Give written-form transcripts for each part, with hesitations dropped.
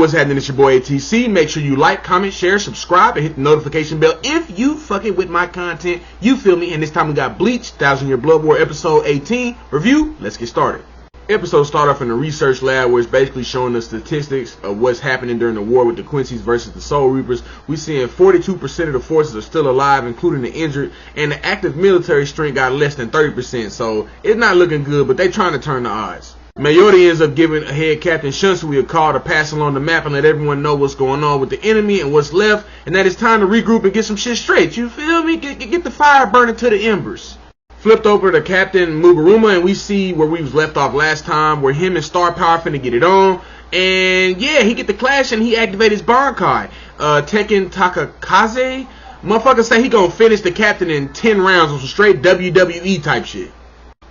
what's happening? It's your boy ATC. Make sure you like, comment, share, subscribe, and hit the notification bell if you fucking with my content. You feel me? And this time we got Bleach, 1000 Year Blood War, episode 18. Review, let's get started. Episode start off in the research lab where it's basically showing the statistics of what's happening during the war with the Quincy's versus the Soul Reapers. We seeing 42% of the forces are still alive, including the injured, and the active military strength got less than 30%, so it's not looking good, but they trying to turn the odds. Mayori ends up giving head Captain Shunsui a call to pass along the map and let everyone know what's going on with the enemy and what's left, and that it's time to regroup and get some shit straight. You feel me? Get the fire burning to the embers. Flipped over to Captain Mugaruma and we see where we was left off last time, where him and Star Power finna get it on. And yeah, he get the clash and he activate his Bankai. Tekken Takakaze, motherfucker say he gonna finish the captain in 10 rounds on some straight WWE type shit.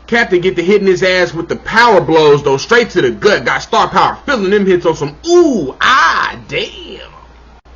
Captain get to hitting his ass with the power blows though, straight to the gut. Got Star Power filling them hits on some ooh, ah, damn.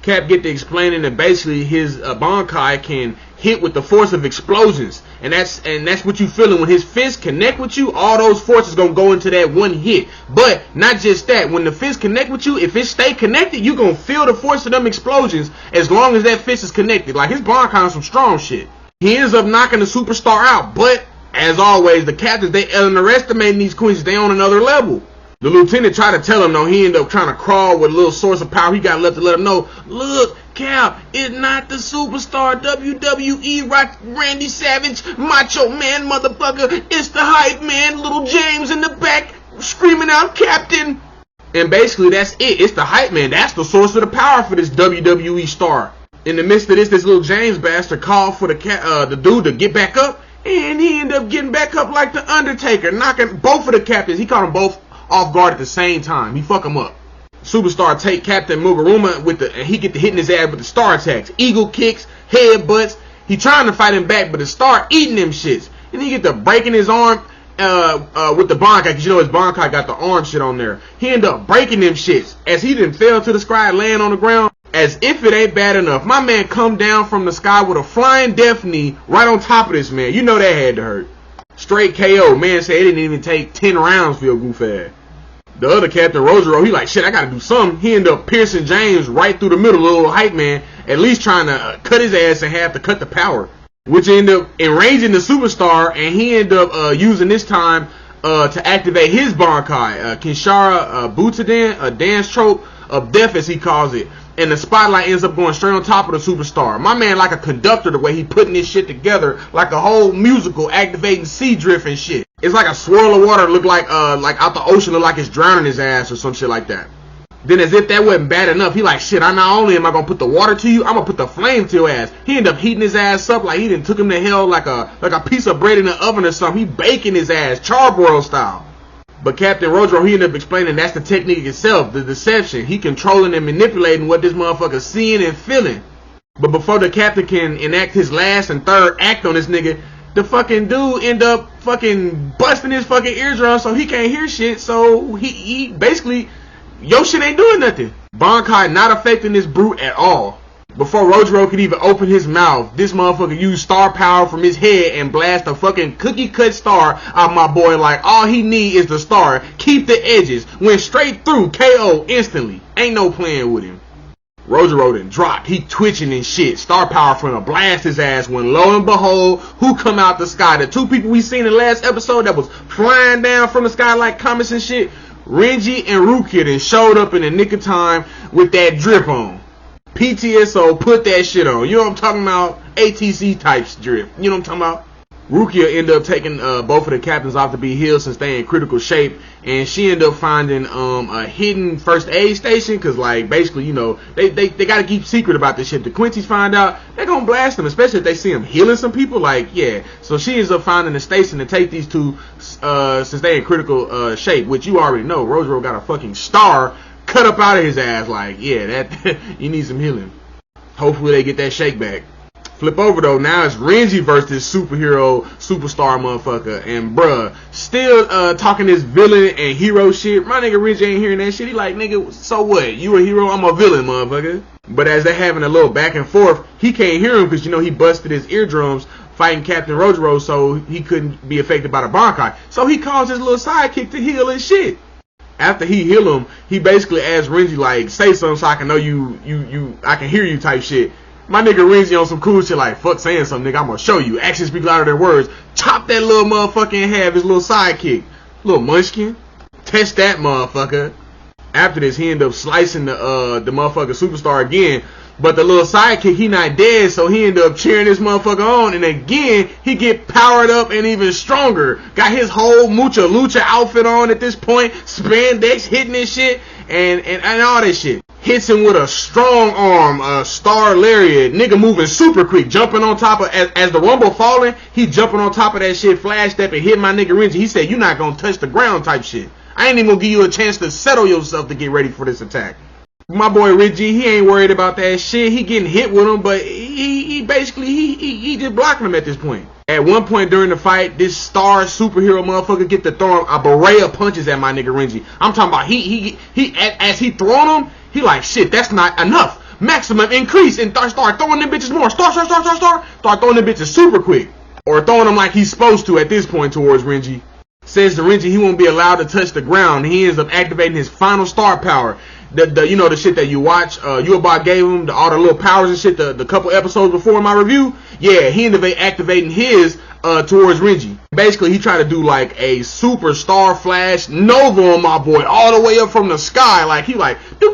Cap get to explaining that basically his Bankai can hit with the force of explosions, and that's what you feeling when his fist connect with you. All those forces gonna go into that one hit. But not just that, when the fist connect with you, if it stay connected, you gonna feel the force of them explosions as long as that fist is connected. Like his Bankai is some strong shit. He ends up knocking the superstar out, but as always, the captains, they underestimating these queens. They on another level. The lieutenant tried to tell him, though, he ended up trying to crawl with a little source of power he got left to let him know, look, Cap, it's not the superstar WWE Randy Savage, Macho Man motherfucker. It's the hype man, little James in the back, screaming out, Captain. And basically, that's it. It's the hype man. That's the source of the power for this WWE star. In the midst of this little James bastard called for the dude to get back up, and he ended up getting back up like the Undertaker, knocking both of the captains. He caught them both off guard at the same time. He fuck him up. Superstar take Captain Mugaruma and he get to hitting his ass with the star attacks, eagle kicks, headbutts. He trying to fight him back, but the star eating them shits. And he get to breaking his arm with the Bankai, cause you know his Bankai got the arm shit on there. He end up breaking them shits as he done fell to the sky, laying on the ground. As if it ain't bad enough, my man come down from the sky with a flying death knee right on top of this man. You know that had to hurt. Straight KO. Man said it didn't even take 10 rounds for your goof ass. The other Captain Rosero, he like, shit, I gotta do something. He ended up piercing James right through the middle, little hype man, at least trying to cut his ass in half to cut the power, which ended up enraging the superstar, and he ended up using this time to activate his Bankai, Kinshara Butaden, a dance trope of death as he calls it. And the spotlight ends up going straight on top of the superstar. My man like a conductor the way he putting this shit together, like a whole musical, activating sea drift and shit. It's like a swirl of water look like out the ocean, look like it's drowning his ass or some shit like that. Then as if that wasn't bad enough, he like, shit, I not only am I gonna put the water to you, I'm gonna put the flame to your ass. He ended up heating his ass up like he done took him to hell like a piece of bread in the oven or something. He baking his ass, charbroil style. But Captain Rodro, he ended up explaining that's the technique itself, the deception. He controlling and manipulating what this motherfucker's seeing and feeling. But before the captain can enact his last and third act on this nigga, the fucking dude end up fucking busting his fucking eardrum so he can't hear shit. So he basically, your shit ain't doing nothing. Bankai not affecting this brute at all. Before Rojiro could even open his mouth, this motherfucker used star power from his head and blast a fucking cookie cut star out my boy like all he need is the star. Keep the edges. Went straight through, KO instantly. Ain't no playing with him. Rojiro done dropped. He twitching and shit. Star power from to blast his ass when lo and behold, who come out the sky? The two people we seen in the last episode that was flying down from the sky like comets and shit. Renji and Rukia then showed up in the nick of time with that drip on. PTSO put that shit on. You know what I'm talking about? ATC type drip. You know what I'm talking about? Rukia ended up taking both of the captains off to be healed since they in critical shape, and she ended up finding a hidden first aid station because like basically you know they gotta keep secret about this shit. The Quincy's find out, they're gonna blast them, especially if they see them healing some people. Like yeah, so she ends up finding a station to take these two since they in critical shape, which you already know. Rosero got a fucking star cut up out of his ass. Like yeah, that you need some healing. Hopefully they get that shake back. Flip over though, now it's Renji versus this superhero, superstar motherfucker. And bruh, still talking this villain and hero shit. My nigga Renji ain't hearing that shit. He like, nigga, so what? You a hero, I'm a villain, motherfucker. But as they having a little back and forth, he can't hear him because you know he busted his eardrums fighting Captain Rojiro, so he couldn't be affected by the Bankai. So he calls his little sidekick to heal his shit. After he heal him, he basically asks Renji, like, say something so I can know I can hear you type shit. My nigga Renji on some cool shit like, fuck saying something, nigga, I'm gonna show you. Actions speak louder than words. Chop that little motherfucker in half, his little sidekick. Little munchkin. Test that motherfucker. After this, he end up slicing the motherfucker superstar again. But the little sidekick, he not dead, so he end up cheering this motherfucker on. And again, he get powered up and even stronger. Got his whole Mucha Lucha outfit on at this point. Spandex hitting this shit and all that shit. Hits him with a strong arm, a star lariat. Nigga moving super quick, jumping on top of, as the rumble falling, he jumping on top of that shit, flash step and hit my nigga Renji. He said, you not gonna touch the ground type shit. I ain't even gonna give you a chance to settle yourself to get ready for this attack. My boy Renji, he ain't worried about that shit. He getting hit with him, but he basically just blocking him at this point. At one point during the fight, this star superhero motherfucker get to throw a beret of punches at my nigga Renji. I'm talking about as he throwing them, he like, shit, that's not enough. Maximum increase, and start throwing them bitches more. Start throwing them bitches super quick. Or throwing them like he's supposed to at this point towards Renji. Says to Renji he won't be allowed to touch the ground. He ends up activating his final star power. The shit that you watch, Yhwach gave him, all the little powers and shit, the couple episodes before my review. Yeah, he ended up activating his towards Renji. Basically, he tried to do like a super star flash Nova on my boy, all the way up from the sky. Like he like do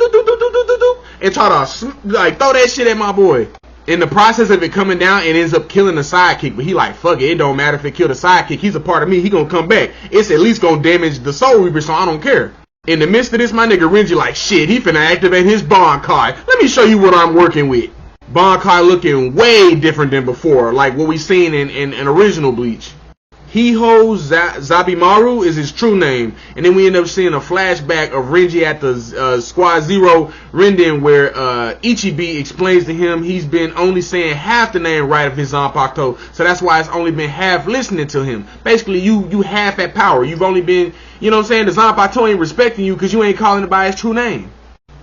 and try to like throw that shit at my boy. In the process of it coming down, it ends up killing the sidekick. But he like, fuck it don't matter if it kill the sidekick. He's a part of me. He gonna come back. It's at least gonna damage the Soul Reaper, so I don't care. In the midst of this, my nigga Renji like, shit, he finna activate his Bankai. Let me show you what I'm working with. Bankai looking way different than before, like what we seen in original Bleach. Hiho Zabimaru is his true name. And then we end up seeing a flashback of Renji at the Squad Zero rendering where Ichigo explains to him he's been only saying half the name right of his Zanpakuto. So that's why it's only been half listening to him. Basically, you half at power. You've only been, you know what I'm saying, the Zanpakuto ain't respecting you because you ain't calling it by his true name.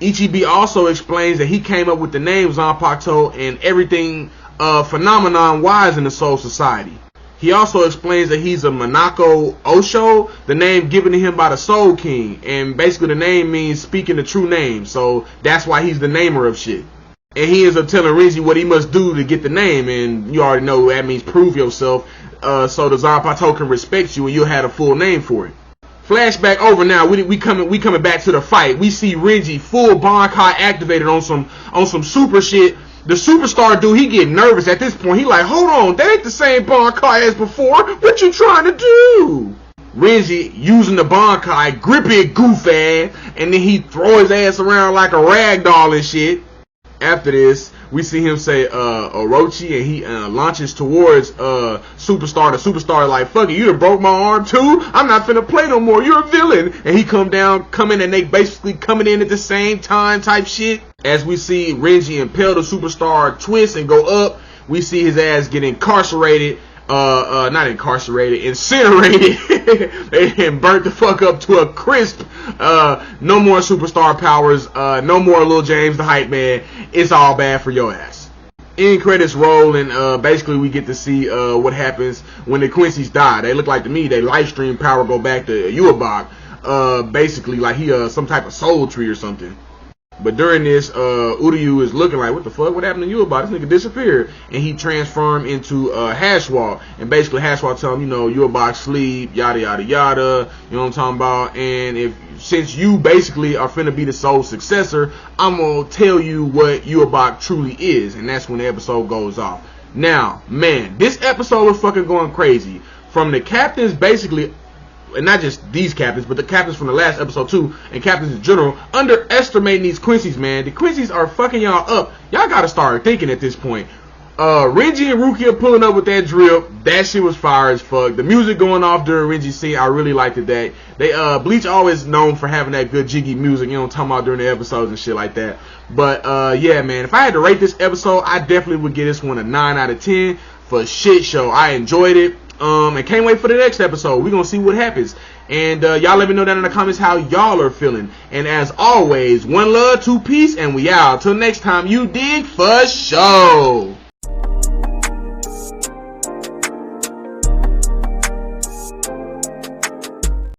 Ichigo also explains that he came up with the name Zanpakuto and everything phenomenon-wise in the Soul Society. He also explains that he's a Manako Osho, the name given to him by the Soul King. And basically the name means speaking the true name. So that's why he's the namer of shit. And he ends up telling Renji what he must do to get the name. And you already know that means prove yourself. So the Zanpakuto can respect you and you'll have a full name for it. Flashback over now. We coming back to the fight. We see Renji full Bankai activated on some super shit. The superstar dude, he getting nervous at this point. He like, hold on, that ain't the same Bankai as before. What you trying to do? Renji using the Bankai, grip it goof ass, and then he throw his ass around like a rag doll and shit. After this, we see him say Orochi, and he launches towards Superstar. The Superstar like, fuck it, you done broke my arm too? I'm not finna play no more, you're a villain. And he come in, and they basically coming in at the same time type shit. As we see Renji impel the Superstar, twist and go up, we see his ass get incarcerated. Not incarcerated, incinerated and burnt the fuck up to a crisp. No more superstar powers, no more Lil James the hype man. It's all bad for your ass. End credits roll, and basically we get to see what happens when the Quincy's die. They look like to me, they life stream power go back to Yhwach, basically like he some type of soul tree or something. But during this, Uryu is looking like, what the fuck? What happened to Yhwach? This nigga disappeared. And he transformed into Hashwall. And basically Hashwall tell him, you know, Yhwach sleep, yada yada yada. You know what I'm talking about? And since you basically are finna be the sole successor, I'm gonna tell you what Yhwach truly is. And that's when the episode goes off. Now, man, this episode was fucking going crazy. From the captains basically, and not just these captains, but the captains from the last episode too, and captains in general, underestimating these Quincy's, man. The Quincy's are fucking y'all up. Y'all gotta start thinking at this point. Renji and Rukia pulling up with that drill, that shit was fire as fuck. The music going off during Renji's scene, I really liked it. That they Bleach always known for having that good jiggy music, you know what I'm talking about, during the episodes and shit like that. But yeah, man, if I had to rate this episode, I definitely would give this one a 9 out of 10 for shit show. I enjoyed it. And can't wait for the next episode. We're gonna see what happens. And y'all let me know down in the comments how y'all are feeling. And as always, one love, two peace, and we out. Till next time, you dig, for show.